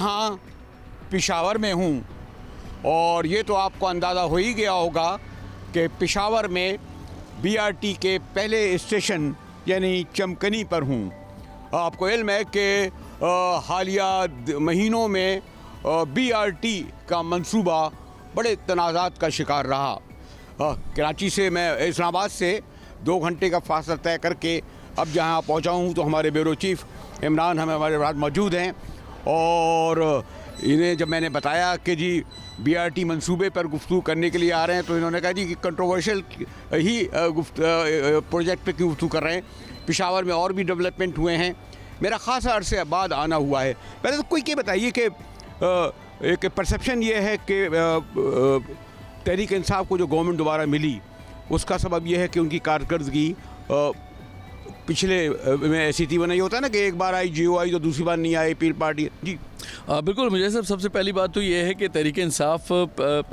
यहाँ पेशावर में हूँ और ये तो आपको अंदाज़ा हो ही गया होगा कि पेशावर में बीआरटी के पहले स्टेशन यानी चमकनी पर हूँ। आपको इल्म है कि हालिया महीनों में बीआरटी का मंसूबा बड़े तनाज़ात का शिकार रहा। कराची से मैं इस्लामाबाद से 2 घंटे का फासला तय करके अब जहाँ पहुँचा हूँ तो हमारे ब्यूरो चीफ इमरान हमारे साथ मौजूद हैं और इन्हें जब मैंने बताया कि जी बीआरटी मंसूबे पर गुफ्तगू करने के लिए आ रहे हैं तो इन्होंने कहा जी कि कंट्रोवर्शियल ही प्रोजेक्ट पे क्यों गुफ्तगू कर रहे हैं, पेशावर में और भी डेवलपमेंट हुए हैं, मेरा ख़ासा अरसे बाद आना हुआ है। पहले तो कोई ये बताइए कि एक परसेप्शन ये है कि तहरीक इंसाफ को जो गवर्नमेंट दोबारा मिली उसका सबब यह है कि उनकी कारकर्दगी पिछले में ऐसी थी। वो नहीं होता ना कि एक बार आई जीओ आई तो दूसरी बार नहीं आई पीर पार्टी। जी बिल्कुल, मुझे सबसे पहली बात तो ये है कि तहरीक इंसाफ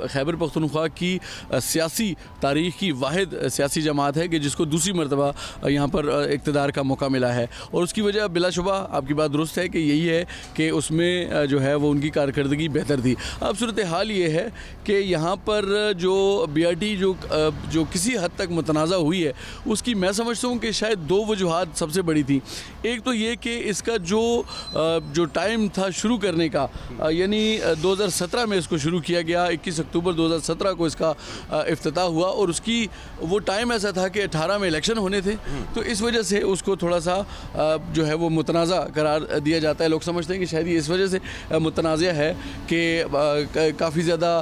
खैबर पख्तूनख्वा की सियासी तारीख़ की वाहिद सियासी जमात है कि जिसको दूसरी मरतबा यहाँ पर इक़्तिदार का मौका मिला है और उसकी वजह बिलाशुबा आपकी बात दुरुस्त है कि यही है कि उसमें जो है वो उनकी कारकर्दगी बेहतर थी। अब सूरत हाल ये है कि यहाँ पर जो बीआरटी जो किसी हद तक मुतनाज़ा हुई है उसकी मैं समझता हूँ कि शायद 2 वजूहात सबसे बड़ी थी। एक तो ये कि इसका जो टाइम था शुरू करने का, यानी 2017 में इसको शुरू किया गया, 21 अक्टूबर 2017 को इसका इफ्तिताह हुआ और उसकी वो टाइम ऐसा था कि 18 में इलेक्शन होने थे तो इस वजह से उसको थोड़ा सा जो है वो मुतनाज़ा करार दिया जाता है। लोग समझते हैं कि शायद ये इस वजह से मुतनाज़ा है कि काफ़ी ज़्यादा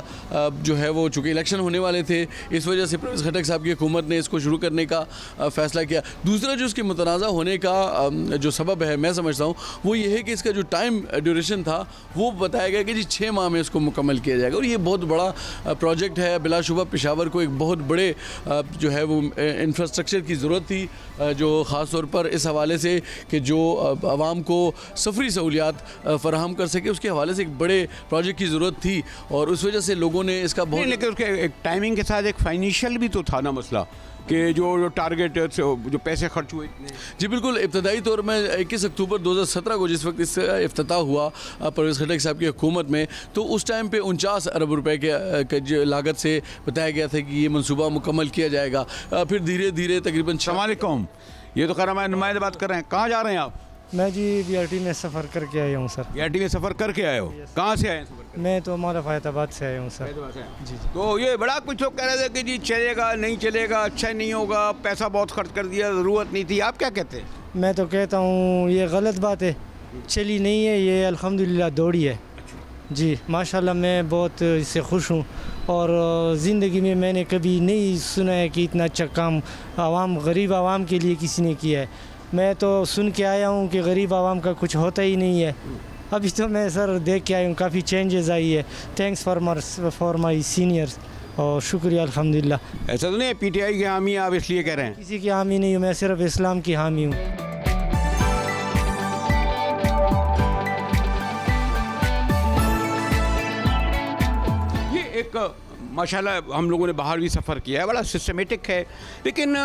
जो है वो चूँकि इलेक्शन होने वाले थे इस वजह से परवेज़ खटक साहब की हुकूमत ने इसको शुरू करने का फ़ैसला किया। दूसरा जो इसके मुतनाज़ा होने का जो सबब है मैं समझता हूँ वो ये है कि इसका जो टाइम ड्यूरेशन था वो बताया गया कि जी 6 माह में इसको मुकम्मल किया जाएगा और ये बहुत बड़ा प्रोजेक्ट है। बिलाशुबा पेशावर को एक बहुत बड़े जो है वो इंफ्रास्ट्रक्चर की ज़रूरत थी, जो ख़ास तौर पर इस हवाले से कि जो आवाम को सफरी सहूलियात फ़राहम कर सके उसके हवाले से एक बड़े प्रोजेक्ट की ज़रूरत थी और उस वजह से लोगों ने इसका बहुत लेकिन उसके एक टाइमिंग के साथ एक फाइनेंशियल भी तो था ना मसला कि जो टारगेट जो पैसे खर्च हुए। जी बिल्कुल, इब्तदाई तौर में 21 अक्टूबर 2017 को जिस वक्त इसका इफ्तिताह हुआ परवेज़ खटक साहब की हुकूमत में तो उस टाइम पे 49 अरब रुपए के लागत से बताया गया था कि ये मंसूबा मुकम्मल किया जाएगा। फिर धीरे धीरे तकरीबन अस्सलाम वालेकुम, ये तो खैर हमारे नुमाइंदे बात कर रहे हैं। कहाँ जा रहे हैं आप? मैं जी बीआरटी में सफ़र करके आया हूँ सर। बीआरटी में सफ़र करके आए हो? कहाँ से आए हैं? मैं तो हमारा फ़ैज़ाबाद से आया हूँ सर। जी जी। तो ये बड़ा कुछ लोग कह रहे थे कि जी चलेगा नहीं चलेगा, अच्छा नहीं होगा, पैसा बहुत खर्च कर दिया, ज़रूरत नहीं थी, आप क्या कहते हैं? मैं तो कहता हूँ ये गलत बात है, चली नहीं है, ये अल्हम्दुलिल्लाह दौड़ी है। जी माशाल्लाह, मैं बहुत इससे खुश हूँ और ज़िंदगी में मैंने कभी नहीं सुना है कि इतना अच्छा काम गरीब आवाम के लिए किसी ने किया है। मैं तो सुन के आया हूँ कि गरीब आवाम का कुछ होता ही नहीं है। अभी तो मैं सर देख के आया हूँ, काफ़ी चेंजेस आई है। थैंक्स फॉर माई सीनियर्स और शुक्रिया अल्हम्दुलिल्लाह। ऐसा तो नहीं है पीटीआई के हामी आप इसलिए कह रहे हैं? किसी की हामी नहीं हूँ, मैं सिर्फ इस्लाम की हामी हूँ। ये एक माशाल्लाह हम लोगों ने बाहर भी सफ़र किया है, बड़ा सिस्टमेटिक है, लेकिन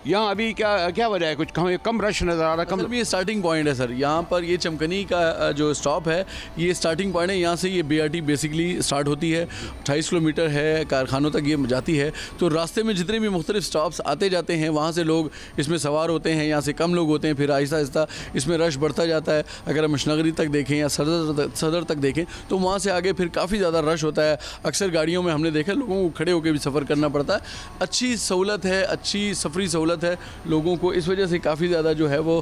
यहाँ अभी क्या वजह है, कुछ कम रश नज़र आ रहा है? ये स्टार्टिंग पॉइंट है सर, यहाँ पर ये चमकनी का जो स्टॉप है ये स्टार्टिंग पॉइंट है। यहाँ से ये बीआरटी बेसिकली स्टार्ट होती है, 28 किलोमीटर है, कारखानों तक ये जाती है। तो रास्ते में जितने भी मुख्तलिफ स्टॉप्स आते जाते हैं वहाँ से लोग इसमें सवार होते हैं, यहाँ से कम लोग होते हैं, फिर आहिस्ता आहिस्ता इसमें रश बढ़ता जाता है। अगर हम मशनगरी तक देखें या सदर तक देखें तो वहाँ से आगे फिर काफ़ी ज़्यादा रश होता है। अक्सर गाड़ियों में हमने देखा लोगों को खड़े होकर भी सफ़र करना पड़ता है। अच्छी सहूलत है, अच्छी सफरी सहूलत है लोगों को, इस वजह से काफ़ी ज़्यादा जो है वो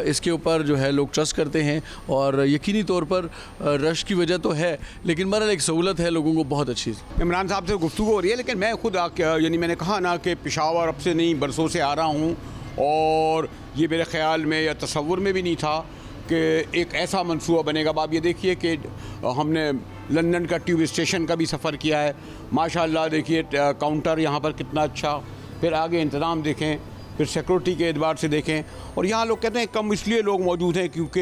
इसके ऊपर जो है लोग ट्रस्ट करते हैं और यकीनी तौर पर रश की वजह तो है लेकिन बहरहाल एक सहूलत है लोगों को बहुत अच्छी। इमरान साहब से गुफ्तगू हो रही है, लेकिन मैं खुद यानी मैंने कहा ना कि पेशावर अब से नहीं बरसों से आ रहा हूँ और ये मेरे ख़्याल में या तसव्वुर में भी नहीं था कि एक ऐसा मंसूबा बनेगा। अब आप ये देखिए कि हमने लंदन का ट्यूब स्टेशन का भी सफ़र किया है, माशाल्लाह देखिए काउंटर यहाँ पर कितना अच्छा, फिर आगे इंतज़ाम देखें, फिर सिक्योरिटी के एतबार से देखें। और यहाँ लोग कहते हैं कम इसलिए लोग मौजूद हैं क्योंकि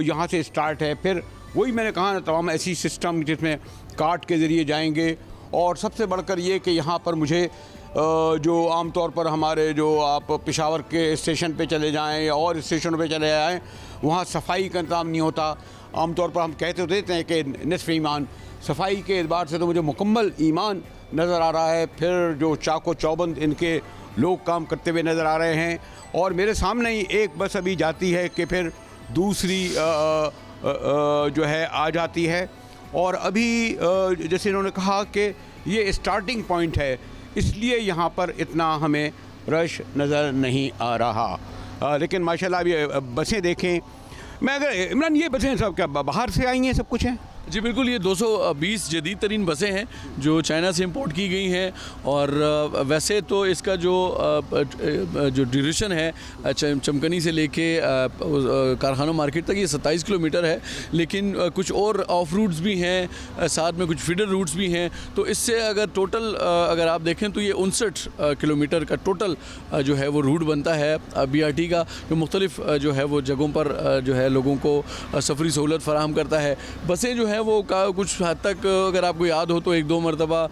यहाँ से स्टार्ट है। फिर वही मैंने कहा ना, तमाम ऐसी सिस्टम जिसमें कार्ट के ज़रिए जाएंगे और सबसे बढ़कर ये कि यहाँ पर मुझे जो आम तौर पर हमारे जो आप पेशावर के स्टेशन पे चले जाएं या और स्टेशनों पे चले जाएं वहाँ सफाई का इंतज़ाम नहीं होता। आमतौर पर हम कहते तो देते हैं कि निसफ़ ईमान, सफाई के एतबार से तो मुझे मुकम्मल ईमान नज़र आ रहा है। फिर जो चाको चौबंद इनके लोग काम करते हुए नज़र आ रहे हैं, और मेरे सामने ही एक बस अभी जाती है कि फिर दूसरी जो है आ जाती है। और अभी जैसे इन्होंने कहा कि ये स्टार्टिंग पॉइंट है, इसलिए यहाँ पर इतना हमें रश नज़र नहीं आ रहा। लेकिन माशाल्लाह ये बसें देखें। मैं अगर इमरान, ये बसें सब क्या बाहर से आई हैं, सब कुछ हैं? जी बिल्कुल, ये 220 जदीद तरीन बसें हैं जो चाइना से इंपोर्ट की गई हैं। और वैसे तो इसका जो ड्यूरेशन है चमकनी से लेके कारखाना मार्केट तक ये 27 किलोमीटर है, लेकिन कुछ और ऑफ रूट्स भी हैं, साथ में कुछ फीडर रूट्स भी हैं। तो इससे अगर टोटल अगर आप देखें तो ये 59 किलोमीटर का टोटल जो है वो रूट बनता है BRT का, जो मुख्तलिफ जो है वो जगहों पर जो है लोगों को सफरी सहूलत फराहम करता है। बसें जो है वो कुछ हद तक अगर आपको याद हो तो 1-2 मरतबा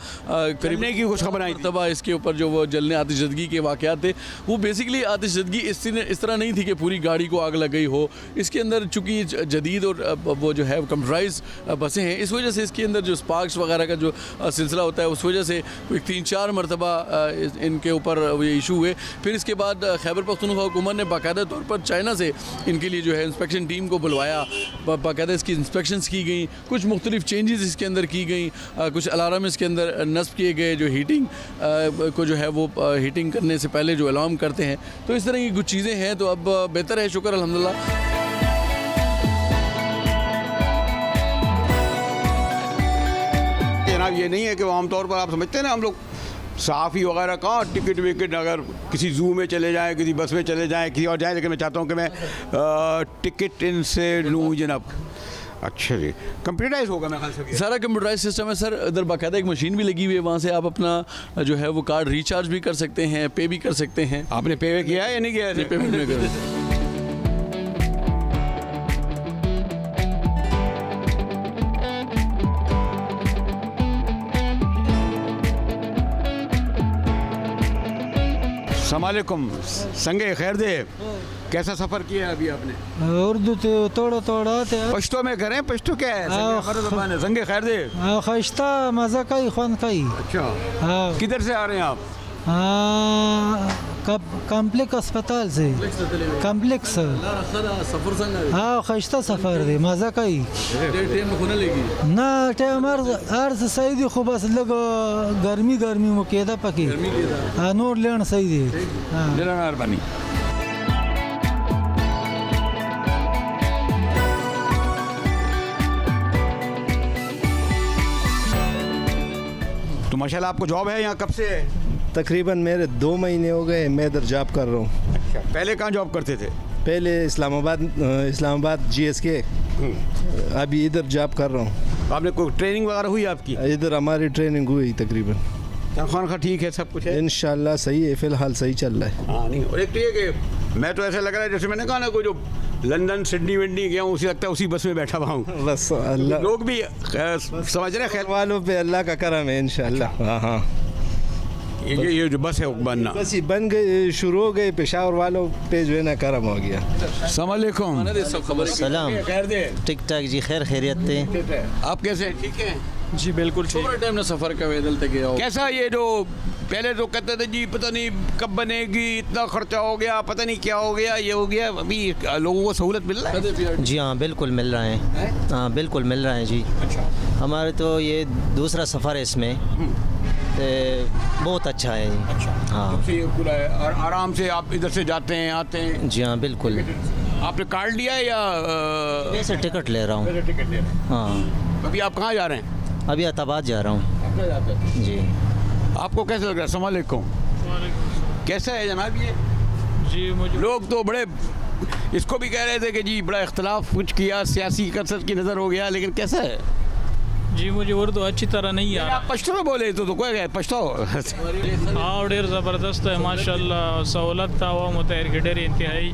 करीब की कुछ खबर आई मरतबा इसके ऊपर जो वो जलने आतिशदगी के वाक़यात थे, वो बेसिकली आतिशदगी इस तरह नहीं थी कि पूरी गाड़ी को आग लग गई हो। इसके अंदर चूँकि जदीद और वो जो है कंप्यूटराइज बसें हैं, इस वजह से इसके अंदर जो स्पार्क्स वगैरह का जो सिलसिला होता है, उस वजह से 3-4 मरतबा इनके ऊपर ये इशू हुए। फिर इसके बाद खैबर पख्तूनख्वा हुकूमत ने बाकायदा तौर पर चाइना से इनके लिए जो है इंस्पेक्शन टीम को बुलवाया, बाकायदा इसकी इंस्पेक्शंस की गई, कुछ मुख्तलिफ चेंजेस इसके अंदर की गई, कुछ अलार्म इसके अंदर नस्ब किए गए जो हीटिंग को जो है वो हीटिंग करने से पहले जो अलार्म करते हैं। तो इस तरह की कुछ चीज़ें हैं। तो अब बेहतर है, शुक्र अल्हम्दुलिल्लाह। जनाब, ये नहीं है कि आमतौर पर आप समझते हैं ना, हम लोग सहाफ़ी वगैरह कहाँ टिकट विकट, अगर किसी ज़ू में चले जाएँ, किसी बस में चले जाएँ, किसी और जाएँ, लेकिन मैं चाहता हूँ कि मैं टिकट इनसे लूँ जनाब। अच्छा जी, कंप्यूटराइज होगा मेरे ख्याल से? सारा कंप्यूटराइज सिस्टम है सर। इधर बाकायदा एक मशीन भी लगी हुई है, वहाँ से आप अपना जो है वो कार्ड रिचार्ज भी कर सकते हैं, पे भी कर सकते हैं। आपने पे किया है या नहीं किया है? पेमेंट में करें। अस्सलामुअलैकुम, संगे खैर दे, कैसा सफ़र किया है अभी आपने? उर्दू तो थोड़ा थोड़ा आते हैं। पश्तो में करें, पश्तो क्या है? संगे खैर दे, खश्ता मज़ा कई ख़वान कई। अच्छा, किधर से आ रहे हैं आप? कॉम्प्लेक्स अस्पताल से। कॉम्प्लेक्स हाँ, खश्ता सफ़र दे, मज़ा कई ना टाइम अर्ज सही दे, खूब बस लग गर्मी गर्मी मुकेदा पकी नोर लेना सही दे। मेहरबानी। तो माशाल्लाह आपको जॉब है यहाँ, कब से है? तकरीबन मेरे 2 महीने हो गए, मैं इधर जॉब कर रहा हूँ। अच्छा, पहले कहाँ जॉब करते थे? पहले इस्लामाबाद GSK, अभी इधर जॉब कर रहा हूँ। आपने कोई ट्रेनिंग वगैरह हुई आपकी? इधर हमारी ट्रेनिंग हुई तकरीबन। तनख्वाह ठीक है, सब कुछ है इंशाल्लाह सही है, फ़िलहाल सही चल रहा है। हाँ, नहीं, और एक तो ये कि मैं तो ऐसा लग रहा है जैसे मैंने कहा ना, कोई जो लंदन सिडनी विडनी गया हूँ, उसी लगता है उसी बस में बैठा हुआ हूँ। बस अल्लाह, लोग भी समझ रहे हैं, खैर वालों पे अल्लाह का करम है इंशाल्लाह। हाँ हाँ, ये जो बस है वो बनना बस ही बन गई, शुरू हो गई। पेशावर वालों पे जो है ना करम हो गया। अस्सलाम वालेकुम। सलाम, खैर दे, ठीक ठाक जी, खैर खैरियत थे। आप कैसे हैं? ठीक है जी बिल्कुल। थोड़ा टाइम ना सफ़र का वेदल तक गया हो। कैसा ये जो पहले तो कहते थे जी पता नहीं कब बनेगी, इतना खर्चा हो गया, पता नहीं क्या हो गया, ये हो गया, अभी लोगों को सहूलत मिल रहा है? जी हाँ, बिल्कुल मिल रहे हैं। हाँ, बिल्कुल मिल रहे हैं जी। अच्छा, हमारे तो ये दूसरा सफ़र है इसमें, तो बहुत अच्छा है जी। अच्छा, हाँ तो ये पूरा है, और आराम से आप इधर से जाते हैं आते हैं? जी हाँ, बिल्कुल। आपने कार्ड लिया है या वैसे टिकट ले रहा हूँ। टिकट ले रहे हैं? हाँ, अभी आप कहाँ जा रहे हैं? अभी अताबाद जा रहा हूँ जी। आपको कैसा लग रहा है? अस्सलाम वालेकुम। कैसा है जनाब ये? जी मुझे लोग तो बड़े इसको भी कह रहे थे कि जी बड़ा इख्तलाफ कुछ किया, सियासी कसरत की नज़र हो गया, लेकिन कैसा है? जी मुझे उर्दू अच्छी तरह नहीं आ आप पश्तो में बोले तो कोई गए पश्तो? हाँ, ढेर ज़बरदस्त है माशाल्लाह, सहूलत था वो मुतहर की ढेर इंतहाई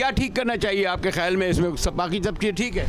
क्या ठीक करना चाहिए आपके ख्याल में इसमें? सब बाकी सब चीज़ ठीक है?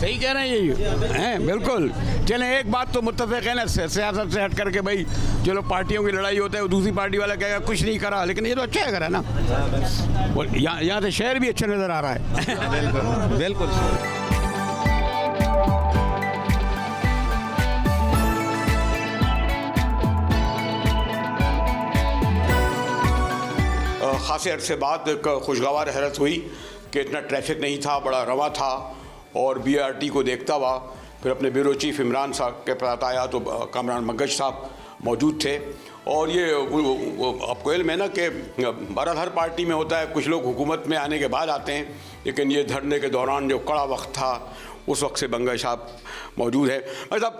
सही कह रहे हैं ये हैं बिल्कुल. चलें एक बात तो मुत्तफ़िक़ है ना सियासत से हट करके भाई चलो पार्टियों की लड़ाई होता है दूसरी पार्टी वाला कहेगा कुछ नहीं करा लेकिन ये तो अच्छा है करा ना. यहाँ से शहर भी अच्छा नज़र आ रहा है. बिल्कुल ख़ासे अरसे बाद एक खुशगवार हैरत हुई कि इतना ट्रैफिक नहीं था, बड़ा रवा था और BRT को देखता हुआ फिर अपने ब्यूरो चीफ इमरान साहब के पास आया तो कामरान मगज साहब मौजूद थे. और ये आपको इल्म है ना कि बहरहाल हर पार्टी में होता है कुछ लोग हुकूमत में आने के बाद आते हैं लेकिन ये धरने के दौरान जो कड़ा वक्त था उस वक्त से बंगश साहब मौजूद है. मतलब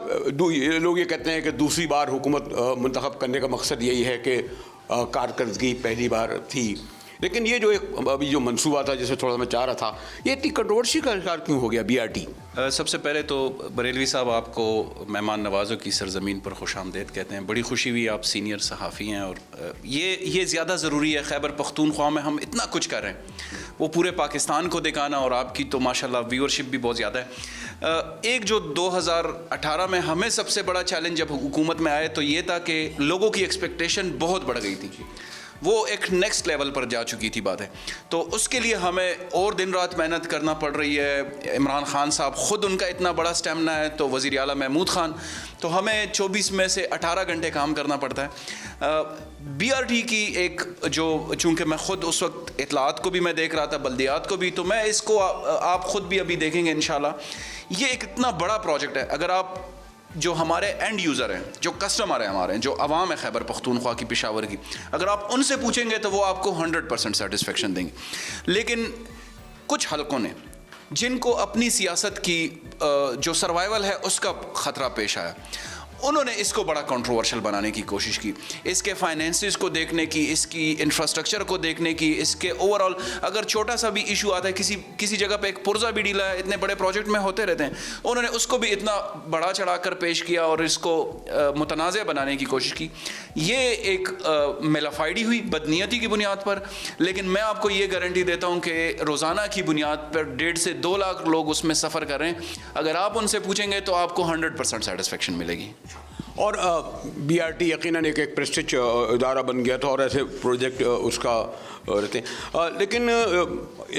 लोग ये कहते हैं कि दूसरी बार हुकूमत मुंतखब करने का मकसद यही है कि कारकर्दगी पहली बार थी लेकिन ये जो एक अभी जो मंसूबा था जिसे थोड़ा सा मैं चाह रहा था ये इतनी कंट्रोवर्सी का शिकार क्यों हो गया BRT? सबसे पहले तो बरेलवी साहब आपको मेहमान नवाज़ों की सरज़मीन पर खुशामदीद कहते हैं. बड़ी खुशी हुई आप सीनियर सहाफ़ी हैं और ये ज़्यादा ज़रूरी है. खैबर पख्तूनख्वा में हम इतना कुछ कर रहे हैं वो पूरे पाकिस्तान को दिखाना और आपकी तो माशाल्लाह व्यूअरशिप भी बहुत ज़्यादा है. एक जो 2018 में हमें सबसे बड़ा चैलेंज जब हुकूमत में आए तो ये था कि लोगों की एक्सपेक्टेशन बहुत बढ़ गई थी. वो एक नेक्स्ट लेवल पर जा चुकी थी बातें तो उसके लिए हमें और दिन रात मेहनत करना पड़ रही है. इमरान खान साहब ख़ुद उनका इतना बड़ा स्टेमिना है तो वज़ीर आला महमूद खान तो हमें 24 में से 18 घंटे काम करना पड़ता है. BRT की एक जो चूँकि मैं ख़ुद उस वक्त इतलात को भी मैं देख रहा था बल्दियात को भी तो मैं इसको आप ख़ुद भी अभी देखेंगे इंशाल्लाह. ये एक इतना बड़ा प्रोजेक्ट है. अगर आप जो हमारे एंड यूज़र हैं जो कस्टमर हैं हमारे जो आवाम है खैबर पख्तूनख्वा की पेशावर की अगर आप उनसे पूछेंगे तो वो आपको 100% सेटिस्फेक्शन देंगे. लेकिन कुछ हलकों ने जिनको अपनी सियासत की जो सर्वाइवल है उसका ख़तरा पेश आया उन्होंने इसको बड़ा कंट्रोवर्शियल बनाने की कोशिश की. इसके फाइनेंसेस को देखने की इसकी इंफ्रास्ट्रक्चर को देखने की इसके ओवरऑल अगर छोटा सा भी इशू आता है किसी जगह पे एक पुर्जा भी डीला है इतने बड़े प्रोजेक्ट में होते रहते हैं उन्होंने उसको भी इतना बड़ा चढ़ाकर पेश किया और इसको मुतनाज़ बनाने की कोशिश की. ये एक मेलाफाइडी हुई बदनीयती की बुनियाद पर. लेकिन मैं आपको ये गारंटी देता हूँ कि रोज़ाना की बुनियाद पर 1.5 से 2 लाख लोग उसमें सफ़र कर रहे हैं. अगर आप उनसे पूछेंगे तो आपको 100% सेटिस्फेक्शन मिलेगी. और BRT यकीनन एक प्रेस्टीज इदारा बन गया था और ऐसे प्रोजेक्ट उसका रहते हैं. लेकिन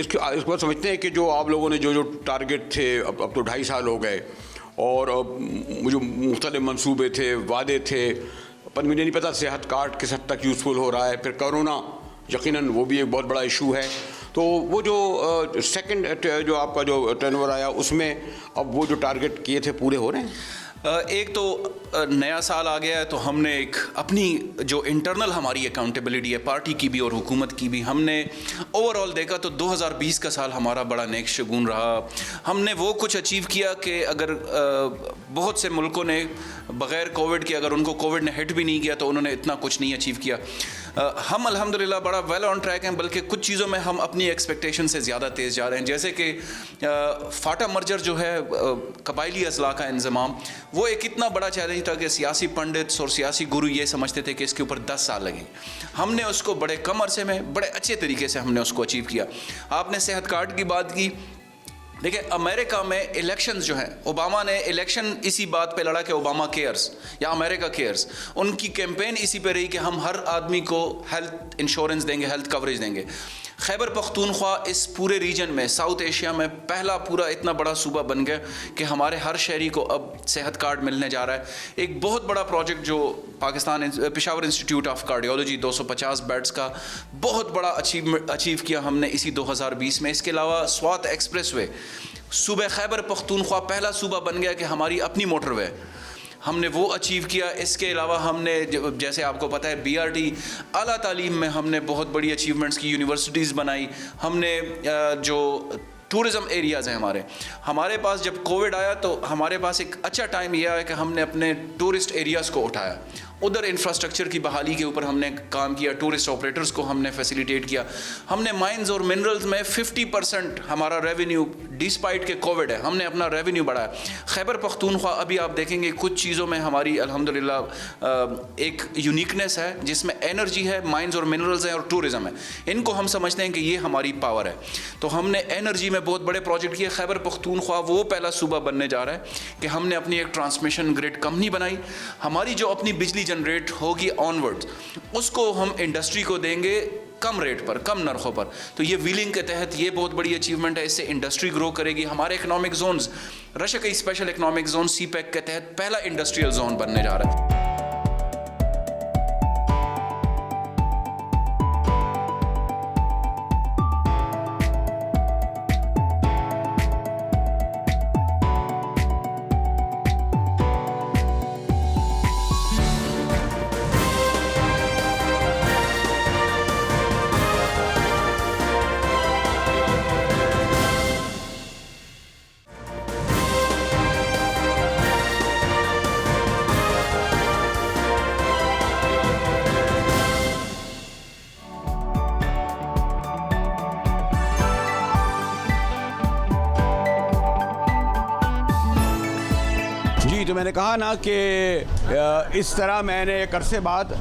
इसको समझते हैं कि जो आप लोगों ने जो टारगेट थे अब तो 2.5 साल हो गए और जो मुख्तलिफ मंसूबे थे वादे थे पर मुझे नहीं पता सेहत कार्ड किस हद तक यूज़फुल हो रहा है. फिर कोरोना यकीनन वो भी एक बहुत बड़ा इशू है. तो वो जो सेकंड जो आपका जो टर्नओवर आया उसमें अब वो जो टारगेट किए थे पूरे हो रहे हैं? एक तो नया साल आ गया है तो हमने एक अपनी जो इंटरनल हमारी अकाउंटेबिलिटी है पार्टी की भी और हुकूमत की भी हमने ओवरऑल देखा तो 2020 का साल हमारा बड़ा नेक शगुन रहा. हमने वो कुछ अचीव किया कि अगर बहुत से मुल्कों ने बग़ैर कोविड के अगर उनको कोविड ने हिट भी नहीं किया तो उन्होंने इतना कुछ नहीं अचीव किया. हम अल्हम्दुलिल्लाह बड़ा वेल ऑन ट्रैक हैं बल्कि कुछ चीज़ों में हम अपनी एक्सपेक्टेशन से ज़्यादा तेज़ जा रहे हैं. जैसे कि फाटा मर्जर जो है कबायली अजला का इंज़माम वो एक इतना बड़ा चैलेंज था कि सियासी पंडित और सियासी गुरु ये समझते थे कि इसके ऊपर 10 साल लगेंगे. हमने उसको बड़े कम अरसे में बड़े अच्छे तरीके से हमने उसको अचीव किया. आपने सेहत कार्ड की बात की देखिए अमेरिका में इलेक्शंस जो हैं, ओबामा ने इलेक्शन इसी बात पे लड़ा कि ओबामा केयर्स या अमेरिका केयर्स। उनकी कैंपेन इसी पे रही कि हम हर आदमी को हेल्थ इंश्योरेंस देंगे, हेल्थ कवरेज देंगे। खैबर पख्तूनख्वा इस पूरे रीजन में, साउथ एशिया में पहला पूरा इतना बड़ा सूबा बन गया कि हमारे हर शहरी को अब सेहत कार्ड मिलने जा रहा है। एक बहुत बड़ा प्रोजेक्ट जो Pakistan Peshawar institute of cardiology 250 beds का बहुत बड़ा अचीव किया हमने इसी 2020 में। इसके अलावा स्वात एक्सप्रेसवे, सूबे खैबर पख्तूनख्वा पहला सूबा बन गया कि हमारी अपनी मोटरवे, हमने वो अचीव किया। इसके अलावा हमने जैसे आपको पता है BRT आला तालीम में हमने बहुत बड़ी अचीवमेंट्स की, यूनिवर्सिटीज़ बनाई हमने। जो टूरिज़म एरियाज़ हैं हमारे पास, जब कोविड आया तो हमारे पास एक अच्छा टाइम यह आया कि हमने अपने टूरिस्ट एरियाज़ को उठाया, उधर इंफ्रास्ट्रक्चर की बहाली के ऊपर हमने काम किया, टूरिस्ट ऑपरेटर्स को हमने फैसिलिटेट किया। हमने माइंस और मिनरल्स में 50% हमारा रेवेन्यू डिस्पाइट के कोविड है, हमने अपना रेवेन्यू बढ़ाया। खैबर पख्तूनख्वा अभी आप देखेंगे कुछ चीज़ों में हमारी अल्हम्दुलिल्लाह एक यूनिकनेस है, जिसमें एनर्जी है, माइंस और मिनरल्स हैं और टूरिज़म है। इनको हम समझते हैं कि ये हमारी पावर है। तो हमने एनर्जी में बहुत बड़े प्रोजेक्ट किए। खैबर पख्तूनख्वा वो पहला सूबा बनने जा रहा है कि हमने अपनी एक ट्रांसमिशन ग्रिड कंपनी बनाई। हमारी जो अपनी बिजली जनरेट होगी ऑनवर्ड्स, उसको हम इंडस्ट्री को देंगे कम रेट पर, कम नरखों पर। तो ये व्हीलिंग के तहत ये बहुत बड़ी अचीवमेंट है। इससे इंडस्ट्री ग्रो करेगी। हमारे economic zones, Russia special economic zone CPEC के तहत पहला इंडस्ट्रियल जोन बनने जा रहा है। तो मैंने कहा ना कि इस तरह मैंने एक अरसे बाद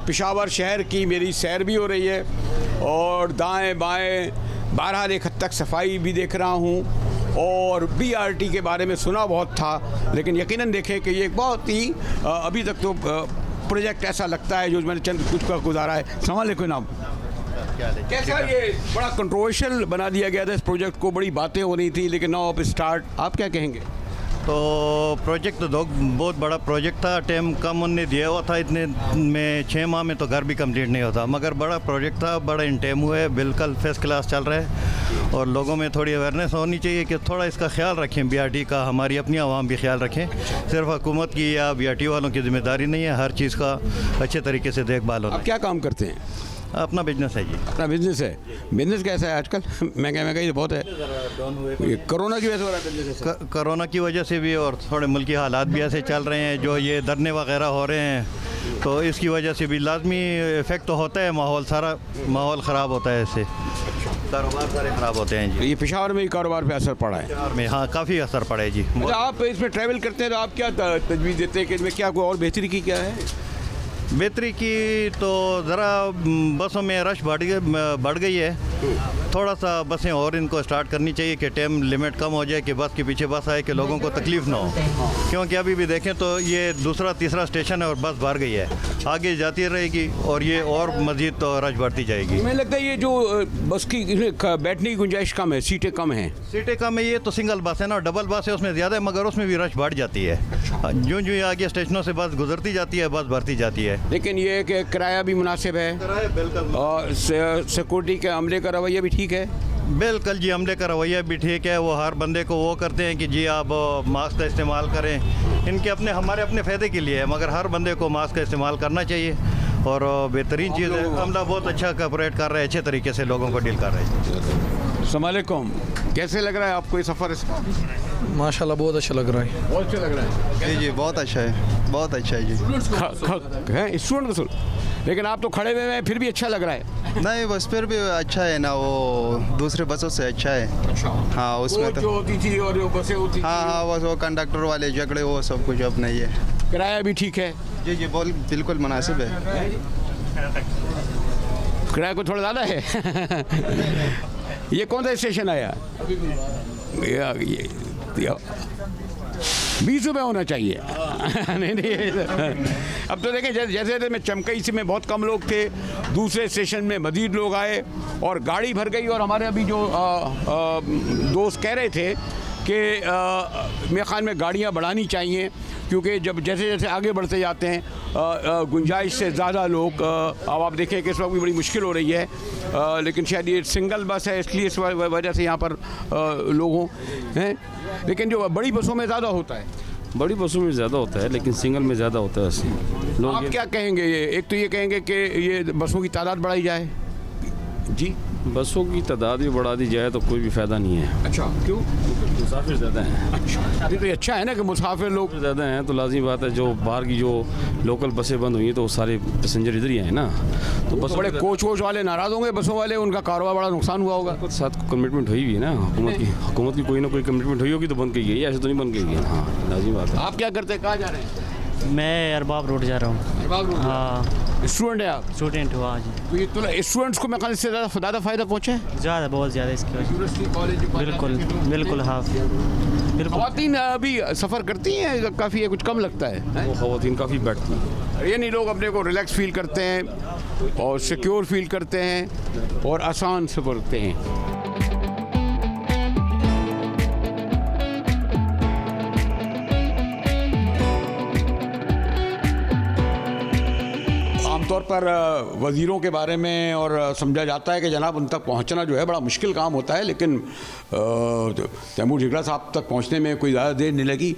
पेशावर शहर की मेरी सैर भी हो रही है और दाएं बाएं बहरहाल एक हद तक सफाई भी देख रहा हूँ। और BRT के बारे में सुना बहुत था, लेकिन यकीनन देखें कि ये एक बहुत ही अभी तक तो प्रोजेक्ट ऐसा लगता है जो मैंने चंद कुछ का गुजारा है। अस्सलाम वालेकुम। नाम कैसा, ये बड़ा कंट्रोवर्शियल बना दिया गया था इस प्रोजेक्ट को, बड़ी बातें हो रही थी, लेकिन नाउ अब स्टार्ट, आप क्या कहेंगे? तो प्रोजेक्ट तो बहुत बड़ा प्रोजेक्ट था। टाइम कम उन्होंने दिया हुआ था, इतने में 6 माह में तो घर भी कंप्लीट नहीं होता, मगर बड़ा प्रोजेक्ट था, बड़ा इन टाइम हुआ है, बिल्कुल फर्स्ट क्लास चल रहा है। और लोगों में थोड़ी अवेयरनेस होनी चाहिए कि थोड़ा इसका ख्याल रखें, BRT का, हमारी अपनी आवाम भी ख्याल रखें। सिर्फ हुकूमत की या BRT वालों की जिम्मेदारी नहीं है, हर चीज़ का अच्छे तरीके से देखभाल होना। आप क्या काम करते हैं? अपना बिजनेस है जी। अपना बिजनेस है। बिजनेस कैसा है आजकल? महंगाई तो बहुत है। ये कोरोना की वजह से हो रहा है बिजनेस? कोरोना की वजह से भी, और थोड़े मुल्की हालात भी ऐसे चल रहे हैं, जो ये धरने वगैरह हो रहे हैं, तो इसकी वजह से भी लाजमी इफ़ेक्ट तो होता है। माहौल, सारा माहौल ख़राब होता है, इससे कारोबार सारे ख़राब होते हैं जी। ये पेशावर में ही कारोबार पे असर पड़ा है? पेशावर में हाँ, काफ़ी असर पड़ा है जी। अच्छा, आप इसमें ट्रैवल करते हैं तो आप क्या तजवीज़ देते हैं कि इसमें क्या कोई और बेहतरी की क्या है? बेहतरी की तो ज़रा बसों में रश बढ़ गई है। थोड़ा सा बसें और इनको स्टार्ट करनी चाहिए कि टाइम लिमिट कम हो जाए, कि बस के पीछे बस आए, कि लोगों को तकलीफ़ ना हो। क्योंकि अभी भी देखें तो ये दूसरा तीसरा स्टेशन है और बस भर गई है, आगे जाती रहेगी और ये और मज़ीद तो रश बढ़ती जाएगी। मुझे लगता है ये जो बस की बैठने की गुंजाइश कम है, सीटें कम हैं। सीटें कम है, ये तो सिंगल बस है ना, डबल बस है उसमें ज़्यादा है, मगर उसमें भी रश बढ़ जाती है। जो जो आगे स्टेशनों से बस गुजरती जाती है, बस भरती जाती है। लेकिन ये कि किराया भी मुनासिब है, किराया बिल्कुल, और सिक्योरिटी के अमले का रवैया भी ठीक है। बिल्कुल जी, अमले का रवैया भी ठीक है। वो हर बंदे को वो करते हैं कि जी आप मास्क का इस्तेमाल करें, इनके अपने हमारे अपने फ़ायदे के लिए है, मगर हर बंदे को मास्क का इस्तेमाल करना चाहिए। और बेहतरीन चीज़ है, अमला बहुत अच्छा कोऑपरेट कर रहा है, अच्छे तरीके से लोगों को डील कर रहे हैं। अस्सलाम वालेकुम। कैसे लग रहा है आपको ये सफ़र इसका? माशाल्लाह बहुत अच्छा लग रहा है। बहुत अच्छा लग रहा है जी जी, बहुत अच्छा है, बहुत अच्छा है जी। स्टूडेंट वसूल, लेकिन आप तो खड़े हुए हैं फिर भी अच्छा लग रहा है। नहीं बस फिर भी अच्छा है ना, वो दूसरे बसों से अच्छा है। हाँ उसमें तो जो होती थी और जो बसें होती हाँ हाँ, बस वो कंडक्टर वाले झगड़े वो सब कुछ अब नहीं है। किराया भी ठीक है? जी जी, बिल्कुल मुनासिब है। किराया को थोड़ा ज़्यादा है। ये कौन सा स्टेशन आया? ये 20 रुपये होना चाहिए। नहीं नहीं, अब तो देखें जैसे जैसे मैं चमकई से में बहुत कम लोग थे, दूसरे स्टेशन में मज़ीद लोग आए और गाड़ी भर गई। और हमारे अभी जो दोस्त कह रहे थे कि मेरे ख्याल में गाड़ियाँ बढ़ानी चाहिए, क्योंकि जब जैसे जैसे आगे बढ़ते जाते हैं गुंजाइश से ज़्यादा लोग, अब आप देखें कि इस वक्त भी बड़ी मुश्किल हो रही है, लेकिन शायद ये सिंगल बस है इसलिए इस वजह से यहाँ पर लोगों हैं, लेकिन जो बड़ी बसों में ज़्यादा होता है। बड़ी बसों में ज़्यादा होता है, लेकिन सिंगल में ज़्यादा होता है ऐसे लोग। आप क्या कहेंगे? ये एक तो ये कहेंगे कि ये बसों की तादाद बढ़ाई जाए जी, बसों की तादाद भी बढ़ा दी जाए तो कोई भी फ़ायदा नहीं है। अच्छा, क्यों? मुसाफिर ज़्यादा हैं। अच्छा, ये तो अच्छा है ना कि मुसाफिर लोग ज़्यादा हैं, तो लाज़मी बात है जो बाहर की जो लोकल बसें बंद हुई हैं तो वो सारे पैसेंजर इधर ही आए ना, तो बस बड़े कोच वोच वाले नाराज़ होंगे, बसों वाले, उनका कारोबार बड़ा नुकसान हुआ होगा। साथ कमिटमेंट हुई हुई है ना हुकूमत की कोई ना कोई कमिटमेंट हुई होगी तो बंद की गई है, ऐसे तो नहीं बंद की गई। हाँ, लाज़मी बात है। आप क्या करते हैं, कहाँ जा रहे हैं? मैं अरबाब रोड जा रहा हूँ। हाँ, स्टूडेंट है आप? स्टूडेंट हुआ जी। तो ये तो स्टूडेंट्स को मैं ख्याल इससे ज़्यादा फ़ायदा पहुँचा है? ज़्यादा, बहुत ज़्यादा इसकी वजह। बिल्कुल बिल्कुल, हाँ बिल्कुल। ख़वातीन अभी सफ़र करती हैं काफ़ी, है कुछ कम लगता है? वो ख़वातीन काफ़ी बैठती हैं, ये नहीं, लोग अपने को रिलैक्स फील करते हैं और सिक्योर फील करते हैं और आसान सफ़र करते हैं। आमतौर पर वज़ीरों के बारे में और समझा जाता है कि जनाब उन तक पहुंचना जो है बड़ा मुश्किल काम होता है, लेकिन तैमूर जिगरा साहब तक पहुंचने में कोई ज़्यादा देर नहीं लगी।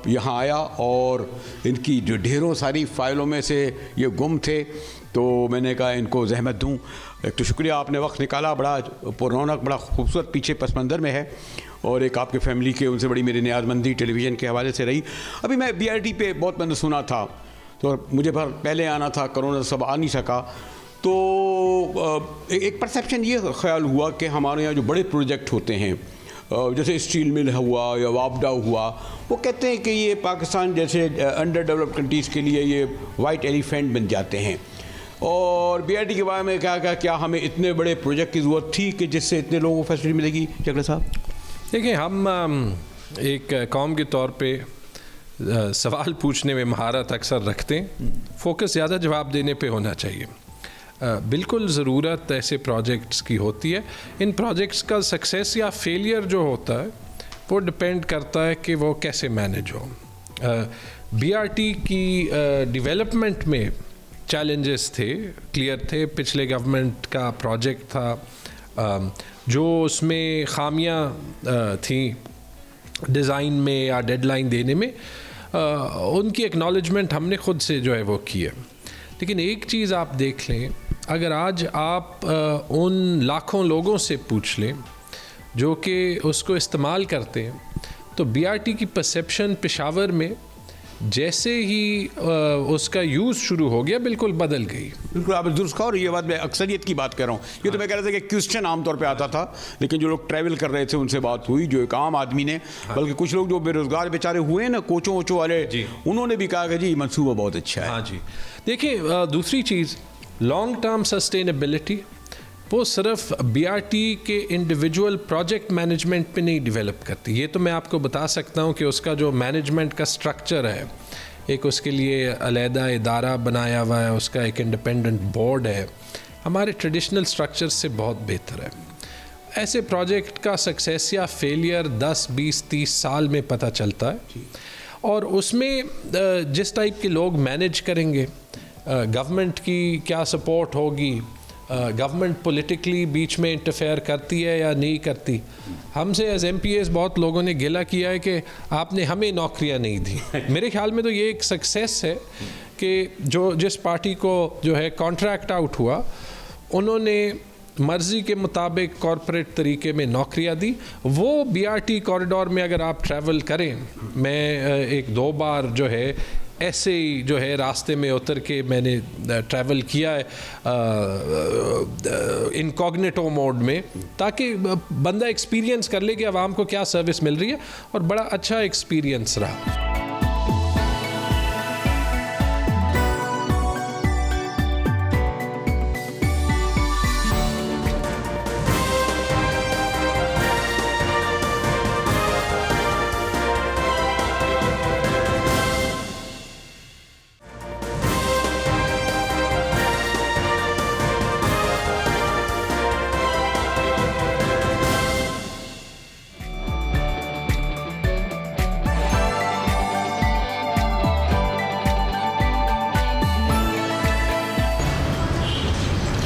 यहाँ आया और इनकी जो ढेरों सारी फ़ाइलों में से ये गुम थे, तो मैंने कहा इनको जहमत दूँ। एक तो शुक्रिया, आपने वक्त निकाला, बड़ा पुरौनक, बड़ा खूबसूरत पीछे पस मंज़र में है, और एक आपके फैमिली के उनसे बड़ी मेरी नियाज़मंदी टेलीविज़न के हवाले से रही। अभी मैं BRT पे बहुत मैंने सुना था, तो मुझे पहले आना था, कोरोना सब आ नहीं सका, तो एक परसेप्शन ये ख्याल हुआ कि हमारे यहाँ जो बड़े प्रोजेक्ट होते हैं, जैसे स्टील मिल हुआ या वापडा हुआ, वो कहते हैं कि ये पाकिस्तान जैसे अंडर डेवलप्ड कंट्रीज़ के लिए ये वाइट एलिफेंट बन जाते हैं। और BRT के बारे में क्या हमें इतने बड़े प्रोजेक्ट की ज़रूरत थी कि जिससे इतने लोगों को फैसिलिटी मिलेगी? जगरा साहब देखिए, हम एक कौम के तौर पे सवाल पूछने में महारत अक्सर रखते हैं, फोकस ज़्यादा जवाब देने पे होना चाहिए। बिल्कुल ज़रूरत ऐसे प्रोजेक्ट्स की होती है। इन प्रोजेक्ट्स का सक्सेस या फेलियर जो होता है वो डिपेंड करता है कि वो कैसे मैनेज हो। BRT की डेवलपमेंट में चैलेंजेस थे, क्लियर थे। पिछले गवर्नमेंट का प्रोजेक्ट था जो उसमें खामियां थी डिज़ाइन में या डेडलाइन देने में, उनकी एक्नॉलेजमेंट हमने ख़ुद से जो है वो की है। लेकिन एक चीज़ आप देख लें, अगर आज आप उन लाखों लोगों से पूछ लें जो कि उसको इस्तेमाल करते हैं, तो BRT की परसेप्शन पेशावर में जैसे ही उसका यूज़ शुरू हो गया बिल्कुल बदल गई। बिल्कुल, आप दुरुस्त कहो, और ये बात मैं अक्सरियत की बात कर रहा हूँ। ये तो मैं कह रहा था कि क्वेश्चन आमतौर पे आता था, लेकिन जो लोग ट्रैवल कर रहे थे उनसे बात हुई, जो एक आम आदमी ने, बल्कि कुछ लोग जो बेरोज़गार बेचारे हुए ना, कोचों वोचों वाले, उन्होंने भी कहा कि जी मंसूबा बहुत अच्छा है। हाँ जी, देखिए दूसरी चीज़ लॉन्ग टर्म सस्टेनेबिलिटी, वो सिर्फ BRT के इंडिविजुअल प्रोजेक्ट मैनेजमेंट पे नहीं डेवलप करती। ये तो मैं आपको बता सकता हूँ कि उसका जो मैनेजमेंट का स्ट्रक्चर है, एक उसके लिए अलहदा इदारा बनाया हुआ है, उसका एक इंडिपेंडेंट बोर्ड है, हमारे ट्रेडिशनल स्ट्रक्चर से बहुत बेहतर है। ऐसे प्रोजेक्ट का सक्सेस या फेलियर 10, 20, 30 साल में पता चलता है, और उसमें जिस टाइप के लोग मैनेज करेंगे, गवर्नमेंट की क्या सपोर्ट होगी, गवर्नमेंट पॉलिटिकली बीच में इंटरफेयर करती है या नहीं करती। हमसे एज MPs बहुत लोगों ने गिला किया है कि आपने हमें नौकरियां नहीं दी। मेरे ख्याल में तो ये एक सक्सेस है कि जिस पार्टी को जो है कॉन्ट्रैक्ट आउट हुआ, उन्होंने मर्ज़ी के मुताबिक कॉरपोरेट तरीके में नौकरियां दी। वो BRT कॉरिडोर में अगर आप ट्रैवल करें, मैं 1-2 बार जो है ऐसे ही जो है रास्ते में उतर के मैंने ट्रैवल किया है इनकॉग्निटो मोड में, ताकि बंदा एक्सपीरियंस कर ले कि आवाम को क्या सर्विस मिल रही है, और बड़ा अच्छा एक्सपीरियंस रहा।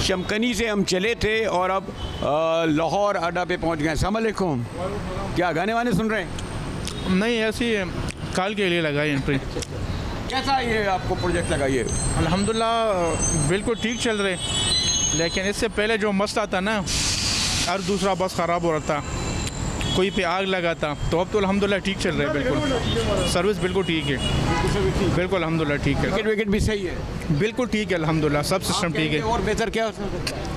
चमकनी से हम चले थे और अब लाहौर अड्डा पे पहुंच गए। अस्सलाम वालेकुम। क्या गाने वाने सुन रहे हैं? नहीं, ऐसी कॉल के लिए लगाई एंट्री। कैसा ये आपको प्रोजेक्ट लगा? ये अल्हम्दुलिल्लाह बिल्कुल ठीक चल रहे, लेकिन इससे पहले जो मसला था ना, हर दूसरा बस ख़राब हो रहा था, कोई पे आग लगा था, तो अब तो अल्हम्दुलिल्लाह ठीक चल रहा है। बिल्कुल सर्विस बिल्कुल ठीक है, बिल्कुल अल्हम्दुलिल्लाह ठीक है। टिकट विकेट भी सही है? बिल्कुल ठीक है अल्हम्दुलिल्लाह, सब सिस्टम ठीक है। और बेहतर क्या हो सकता है?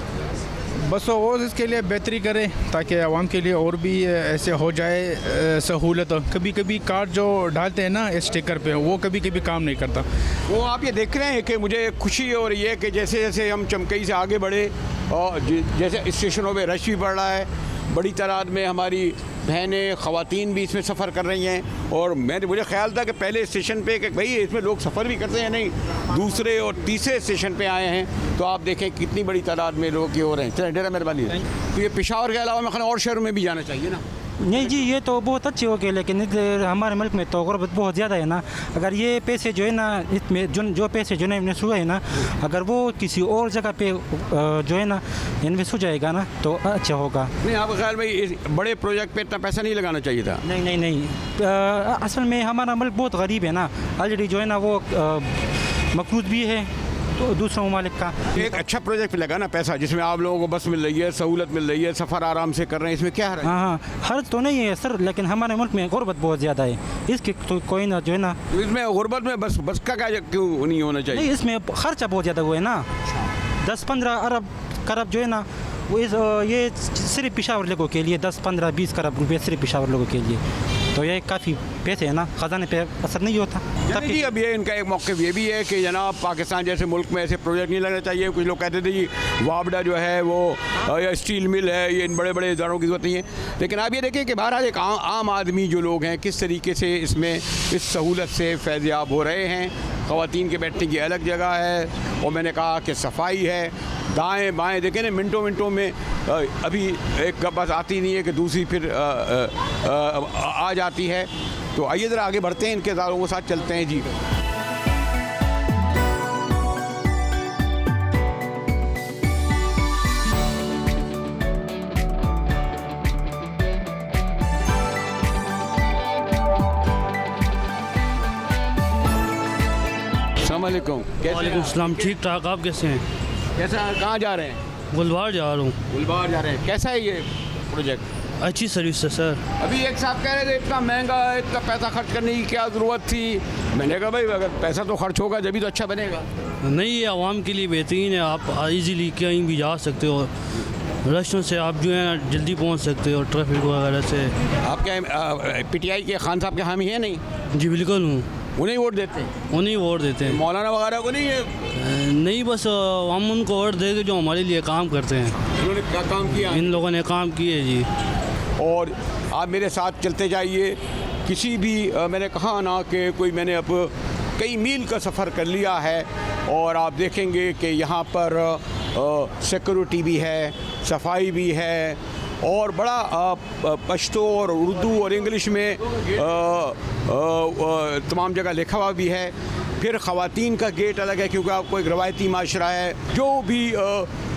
बस और इसके लिए बेहतरी करें ताकि आवाम के लिए और भी ऐसे हो जाए सहूलत। कभी कभी कार्ड जो डालते हैं ना स्टिकर पे, वो कभी कभी काम नहीं करता। वो आप ये देख रहे हैं कि मुझे खुशी हो रही है कि जैसे जैसे हम चमकई से आगे बढ़े और जैसे स्टेशनों पे रश भी बढ़ रहा है, बड़ी तादाद में हमारी बहनें ख़वातीन भी इसमें सफ़र कर रही हैं। और मुझे ख्याल था कि पहले स्टेशन पे कि भाई इसमें लोग सफ़र भी करते हैं, नहीं, दूसरे और तीसरे स्टेशन पे आए हैं। तो आप देखें कितनी बड़ी तादाद में लोग ये हो रहे हैं। चलें, ढेर मेहरबानी। तो ये पेशावर के अलावा मैं और शहरों में भी जाना चाहिए ना? नहीं जी, ये तो बहुत अच्छे हो गए, लेकिन हमारे मुल्क में तो गुर्बत बहुत ज़्यादा है ना। अगर ये पैसे जो है ना, इसमें जो पैसे जो है इन्वेस्ट हुए हैं ना, अगर वो किसी और जगह पे जो है ना इन्वेस्ट हो जाएगा ना, तो अच्छा होगा। नहीं, आपका ख्याल भाई इस बड़े प्रोजेक्ट पे इतना पैसा नहीं लगाना चाहिए था? नहीं नहीं नहीं, असल में हमारा मुल्क बहुत गरीब है ना, ऑलरेडी जो है ना वो मकरूज भी है तो दूसरे ममालिक का। एक अच्छा प्रोजेक्ट पे लगा ना पैसा, जिसमें आप लोगों को बस मिल रही है, सहूलत मिल रही है, सफ़र आराम से कर रहे हैं, इसमें क्या है? हाँ, हर तो नहीं है सर, लेकिन हमारे मुल्क में गुर्बत बहुत ज़्यादा है, इसके तो कोई ना जो है ना। इसमें गुर्बत में बस का क्या क्यों नहीं होना चाहिए? नहीं, इसमें खर्चा बहुत ज़्यादा हुआ है ना, 10-15 अरब करब जो है ना, वो ये सिर्फ पेशावर लोगों के लिए 10-15-20 करोड़ रुपये सिर्फ पेशावर लोगों के लिए, तो ये काफ़ी पैसे है ना, ख़जाने पे असर नहीं होता। जी, अब ये इनका एक मौक़िफ़ ये भी है कि जनाब पाकिस्तान जैसे मुल्क में ऐसे प्रोजेक्ट नहीं लगना चाहिए। कुछ लोग कहते थे जी वाबडा जो है वो या स्टील मिल है, ये इन बड़े बड़े इदारों की ज़रूरत नहीं है। लेकिन आप ये देखें कि बहरहाल एक आम आदमी जो लोग हैं किस तरीके से इसमें इस सहूलत से फैज़याब हो रहे हैं। ख़वातीन के बैठने की अलग जगह है, और मैंने कहा कि सफाई है, दाएं बाएं देखें ना, मिनटों मिनटों में अभी एक बस आती नहीं है कि दूसरी फिर आ जाती है। तो आइए ज़रा आगे बढ़ते हैं, इनके इदारों के साथ चलते हैं जी। अस्सलाम वालेकुम। वालेकुम सलाम। ठीक ठाक, आप कैसे हैं? कैसा, कहाँ जा रहे हैं? गुलबार जा रहा हूँ। गुलबार जा रहे हैं। कैसा है ये प्रोजेक्ट? अच्छी सर्विस है सर। अभी एक साहब कह रहे थे इतना महंगा है, इतना पैसा खर्च करने की क्या ज़रूरत थी। मैंने कहा भाई अगर पैसा तो खर्च होगा जब भी तो अच्छा बनेगा। नहीं, ये आवाम के लिए बेहतरीन है, आप इजीली कहीं भी जा सकते हो, रस्तों से आप जो है जल्दी पहुंच सकते हो ट्रैफिक वगैरह से। आप क्या पीटीआई के खान साहब के हामी हैं? नहीं जी, बिल्कुल हूँ। उन्हें वोट देते हैं? उन्हें वोट देते हैं। मौलाना वगैरह को नहीं है? नहीं, बस हम उनको वोट देंगे जो हमारे लिए काम करते हैं। उन्होंने क्या काम किया? इन लोगों ने काम किए जी। और आप मेरे साथ चलते जाइए, किसी भी मैंने कहा ना कि कोई मैंने अब कई मील का सफ़र कर लिया है, और आप देखेंगे कि यहाँ पर सिक्योरिटी भी है, सफाई भी है, और बड़ा पश्तो और उर्दू और इंग्लिश में तमाम जगह लिखा हुआ भी है। फिर ख़वातीन का गेट अलग है, क्योंकि आपको एक रवायती माशरा है। जो भी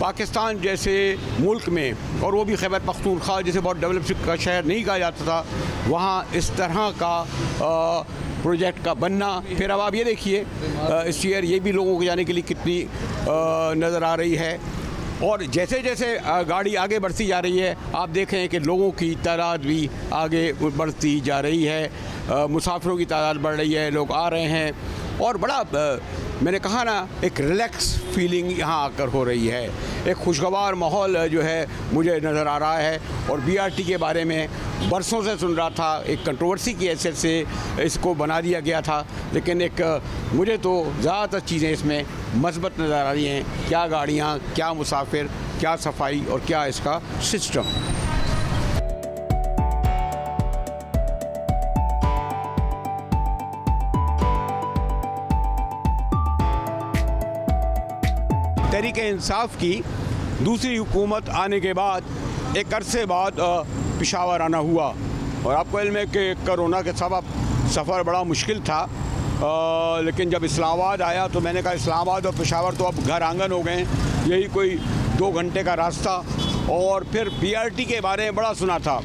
पाकिस्तान जैसे मुल्क में, और वो भी खैबर पख्तूनख्वा जैसे बहुत डेवलप का शहर नहीं कहा जाता था, वहाँ इस तरह का प्रोजेक्ट का बनना। फिर अब आप ये देखिए इस ईयर ये भी लोगों को जाने के लिए कितनी नज़र आ रही है। और जैसे जैसे गाड़ी आगे बढ़ती जा रही है, आप देखें कि लोगों की तादाद भी आगे बढ़ती जा रही है, मुसाफिरों की तादाद बढ़ रही है, लोग आ रहे हैं, और बड़ा मैंने कहा ना एक रिलैक्स फीलिंग यहाँ आकर हो रही है। एक खुशगवार माहौल जो है मुझे नज़र आ रहा है। और बीआरटी के बारे में बरसों से सुन रहा था, एक कंट्रोवर्सी की हैसियत से इसको बना दिया गया था, लेकिन एक मुझे तो ज़्यादातर चीज़ें इसमें मस्बत नज़र आ रही हैं। क्या गाड़ियाँ, क्या मुसाफिर, क्या सफाई, और क्या इसका सिस्टम। तहरीक इंसाफ की दूसरी हुकूमत आने के बाद एक अरसे बाद पेशावर आना हुआ, और आपको इल्म है कि कोरोना के सबब सफ़र बड़ा मुश्किल था। लेकिन जब इस्लामाबाद आया तो मैंने कहा इस्लामाबाद और पेशावर तो अब घर आंगन हो गए हैं। यही कोई 2 घंटे का रास्ता। और फिर BRT के बारे में बड़ा सुना था,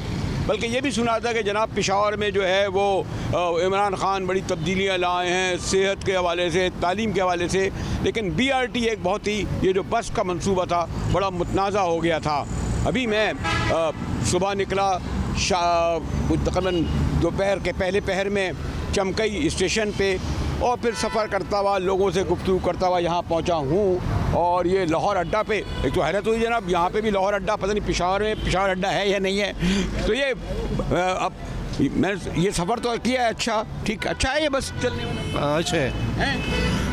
बल्कि ये भी सुना था कि जनाब पेशावर में जो है वो इमरान ख़ान बड़ी तब्दीलियाँ लाए हैं सेहत के हवाले से, तालीम के हवाले से। लेकिन BRT एक बहुत ही, ये जो बस का मंसूबा था बड़ा मुतनाज़ा हो गया था। अभी मैं सुबह निकला तकरीबन दोपहर के पहले पहर में चमकई स्टेशन पे, और फिर सफ़र करता हुआ लोगों से गुफ्तगू करता हुआ यहाँ पहुँचा हूँ। और ये लाहौर अड्डा पे एक तो हैरत हुई जनाब, यहाँ पे भी लाहौर अड्डा, पता नहीं पेशावर में पेशावर अड्डा है या नहीं है। तो ये अब मैंने ये सफ़र तो किया है, अच्छा ठीक अच्छा है ये बस चलने वाला। अच्छा है,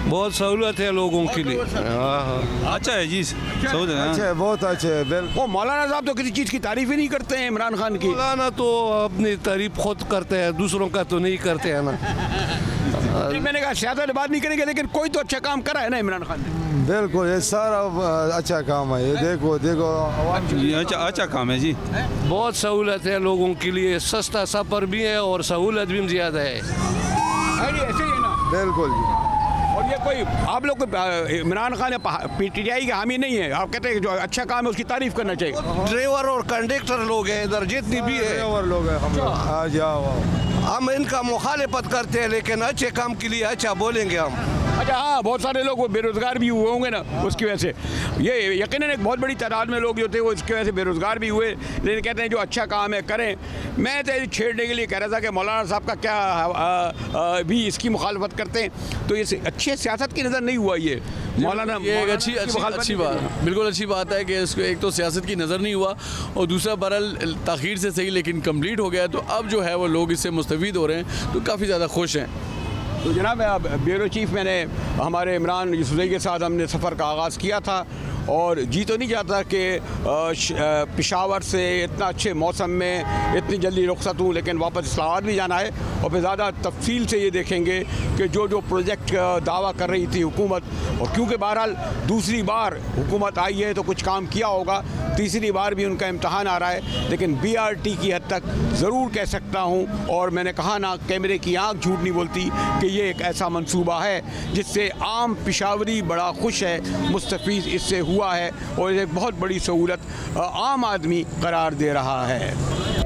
बहुत सहूलत है लोगों के लिए। अच्छा है जी, अच्छा है, बहुत अच्छा है। वो मौलाना साहब तो किसी चीज़ की तारीफ ही नहीं करते हैं इमरान खान की। मौलाना तो अपनी तारीफ खुद करते हैं, दूसरों का तो नहीं करते हैं ना। मैंने कहा सियासत बात नहीं करेंगे, लेकिन कोई तो अच्छा काम करा है ना इमरान खान ने। बिल्कुल, ये सारा अच्छा काम है, ये देखो देखो अच्छा काम है जी। बहुत सहूलत है लोगों के लिए, सस्ता सफ़र भी है और सहूलत भी ज़्यादा है। ऐसे ही है ना। बिल्कुल जी। और ये कोई आप लोग इमरान खान PTI के हामी नहीं है, आप कहते हैं जो अच्छा काम है उसकी तारीफ करना चाहिए। ड्राइवर और कंडक्टर लोग हैं इधर जितनी भी है, ड्राइवर लोग हैं हम। आ जाओ, हम इनका मुखालिफत करते हैं, लेकिन अच्छे काम के लिए अच्छा बोलेंगे हम। अच्छा हाँ, बहुत सारे लोग वो बेरोज़गार भी हुए होंगे ना उसकी वजह से, ये यकीनन एक बहुत बड़ी तादाद में लोग जो थे वो इसकी वजह से बेरोज़गार भी हुए। लेकिन कहते हैं जो अच्छा काम है करें। मैं तो छेड़ने के लिए कह रहा था कि मौलाना साहब का क्या भी इसकी मुखालफत करते हैं, तो ये अच्छी सियासत की नज़र नहीं हुआ ये मौलाना। ये एक अच्छी बात, बिल्कुल अच्छी बात है कि इसको एक तो सियासत की नज़र नहीं हुआ, और दूसरा बहरहाल ताख़ीर से सही लेकिन कंप्लीट हो गया। तो अब जो है वो लोग इससे मुस्तफ़ीद हो रहे हैं, तो काफ़ी ज़्यादा खुश हैं। तो जनाब ब्यूरो चीफ़ मैंने हमारे इमरान यूसुफ़ज़ई के साथ हमने सफ़र का आगाज़ किया था, और जी तो नहीं चाहता कि पेशावर से इतना अच्छे मौसम में इतनी जल्दी रुखसत हूँ, लेकिन वापस इस्लामाबाद भी जाना है। और फिर ज़्यादा तफसील से ये देखेंगे कि जो जो प्रोजेक्ट दावा कर रही थी हुकूमत, और क्योंकि बहरहाल दूसरी बार हुकूमत आई है तो कुछ काम किया होगा, तीसरी बार भी उनका इम्तहान आ रहा है, लेकिन BRT की हद तक ज़रूर कह सकता हूँ। और मैंने कहा ना, कैमरे की आँख झूठ नहीं बोलती कि ये एक ऐसा मंसूबा है जिससे आम पेशावरी बड़ा खुश है, मुस्तफ़ीद इससे हुआ है, और एक बहुत बड़ी सहूलत आम आदमी करार दे रहा है।